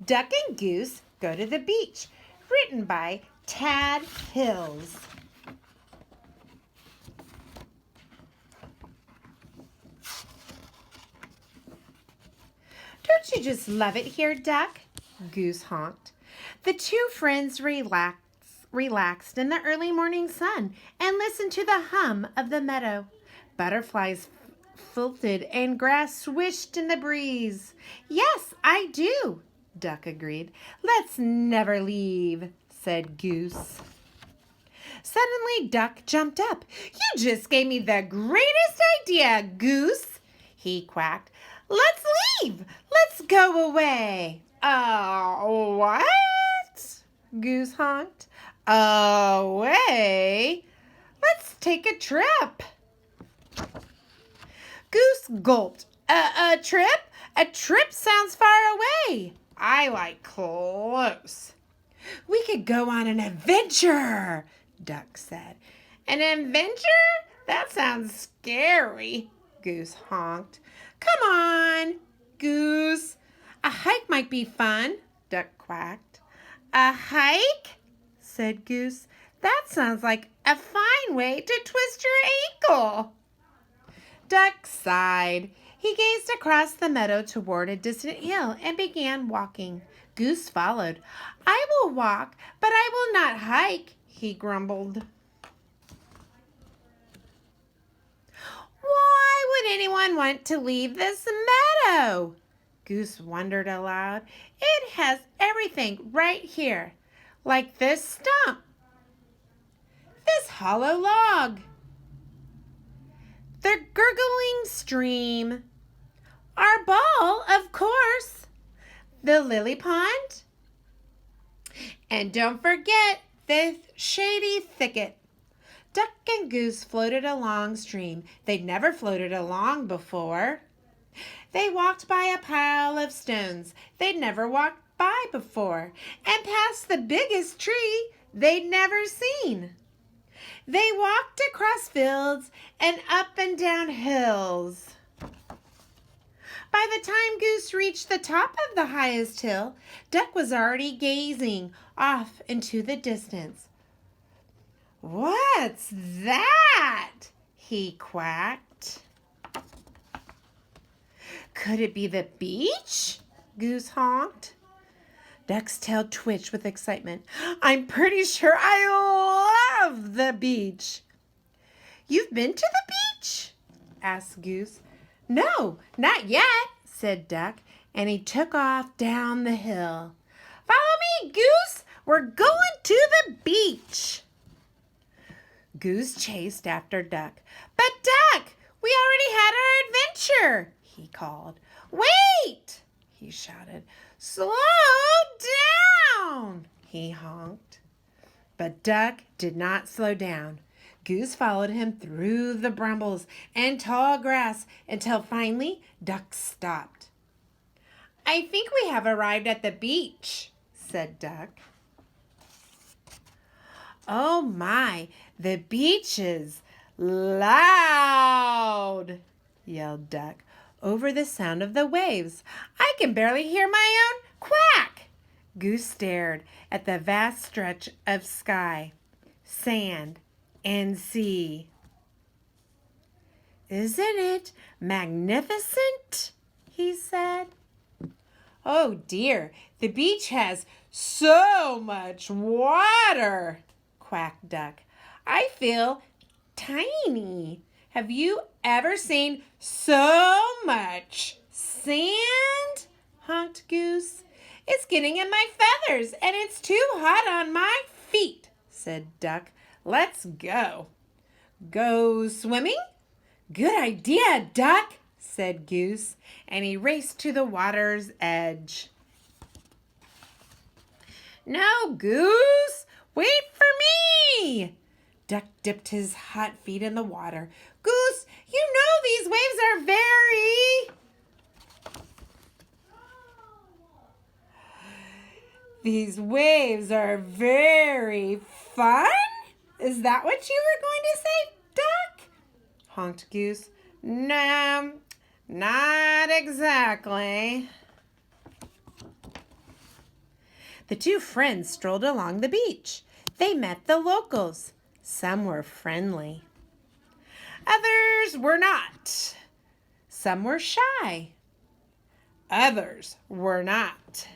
Duck and Goose Go to the Beach, written by Tad Hills. Don't you just love it here, Duck? Goose honked. The two friends relaxed in the early morning sun and listened to the hum of the meadow. Butterflies filtered and grass swished in the breeze. Yes, I do, Duck agreed. Let's never leave, said Goose. Suddenly, Duck jumped up. You just gave me the greatest idea, Goose, he quacked. Let's leave. Let's go away. What? Goose honked. Away? Let's take a trip. Goose gulped. A trip? A trip sounds far away. I like close. We could go on an adventure, Duck said. An adventure? That sounds scary, Goose honked. Come on, Goose. A hike might be fun, Duck quacked. A hike? Said Goose. That sounds like a fine way to twist your ankle. Duck sighed. He gazed across the meadow toward a distant hill and began walking. Goose followed. I will walk, but I will not hike, he grumbled. Why would anyone want to leave this meadow? Goose wondered aloud. It has everything right here, like this stump, this hollow log, the gurgling stream, our ball, of course, the lily pond, and don't forget this shady thicket. Duck and Goose floated along stream. They'd never floated along before. They walked by a pile of stones they'd never walked by before, and past the biggest tree they'd never seen. They walked across fields and up and down hills. By the time Goose reached the top of the highest hill, Duck was already gazing off into the distance. What's that? He quacked. Could it be the beach? Goose honked. Duck's tail twitched with excitement. I'm pretty sure I love the beach. You've been to the beach? Asked Goose. No, not yet, said Duck, and he took off down the hill. Follow me, Goose. We're going to the beach. Goose chased after Duck. But Duck, we already had our adventure, he called. Wait, he shouted. Slow down, he honked. But Duck did not slow down. Goose followed him through the brambles and tall grass until finally Duck stopped. I think we have arrived at the beach, said Duck. Oh my, the beach is loud, yelled Duck over the sound of the waves. I can barely hear my own quack. Goose stared at the vast stretch of sky, sand, and sea. Isn't it magnificent? He said. Oh dear, the beach has so much water, quacked Duck. I feel tiny. Have you ever seen so much sand? Honked Goose. It's getting in my feathers and it's too hot on my feet, said Duck. Let's go. Go swimming? Good idea, Duck, said Goose, and he raced to the water's edge. No, Goose, wait for me. Duck dipped his hot feet in the water. Goose, you know these waves are very fun? Is that what you were going to say, Duck? Honked Goose. No, not exactly. The two friends strolled along the beach. They met the locals. Some were friendly. Others were not. Some were shy. Others were not.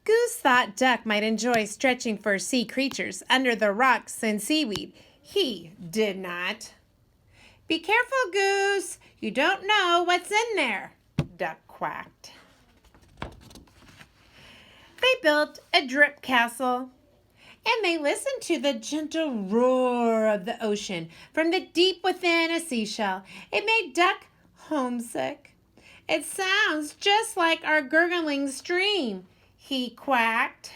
Goose thought Duck might enjoy stretching for sea creatures under the rocks and seaweed. He did not. "Be careful, Goose. You don't know what's in there," Duck quacked. They built a drip castle, and they listened to the gentle roar of the ocean from the deep within a seashell. It made Duck homesick. "It sounds just like our gurgling stream," he quacked.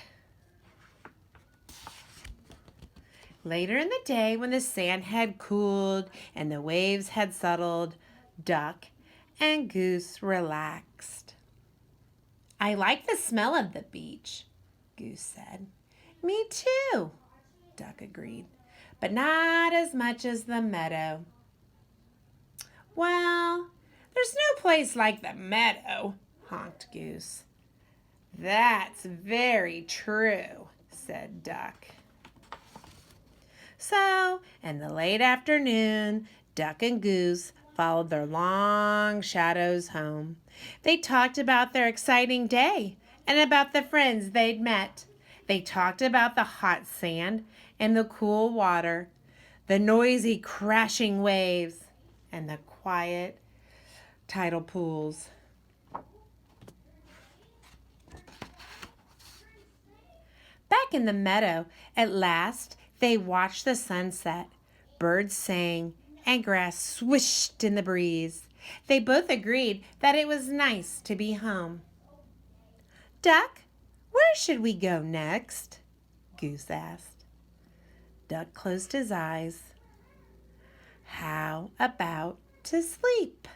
Later in the day, when the sand had cooled and the waves had settled, Duck and Goose relaxed. "I like the smell of the beach," Goose said. "Me too," Duck agreed, "but not as much as the meadow." "Well, there's no place like the meadow," honked Goose. "That's very true," said Duck. So, in the late afternoon, Duck and Goose followed their long shadows home. They talked about their exciting day and about the friends they'd met. They talked about the hot sand and the cool water, the noisy crashing waves, and the quiet tidal pools. Back in the meadow, at last, they watched the sunset. Birds sang and grass swished in the breeze. They both agreed that it was nice to be home. "Duck, where should we go next?" Goose asked. Duck closed his eyes. "How about to sleep?"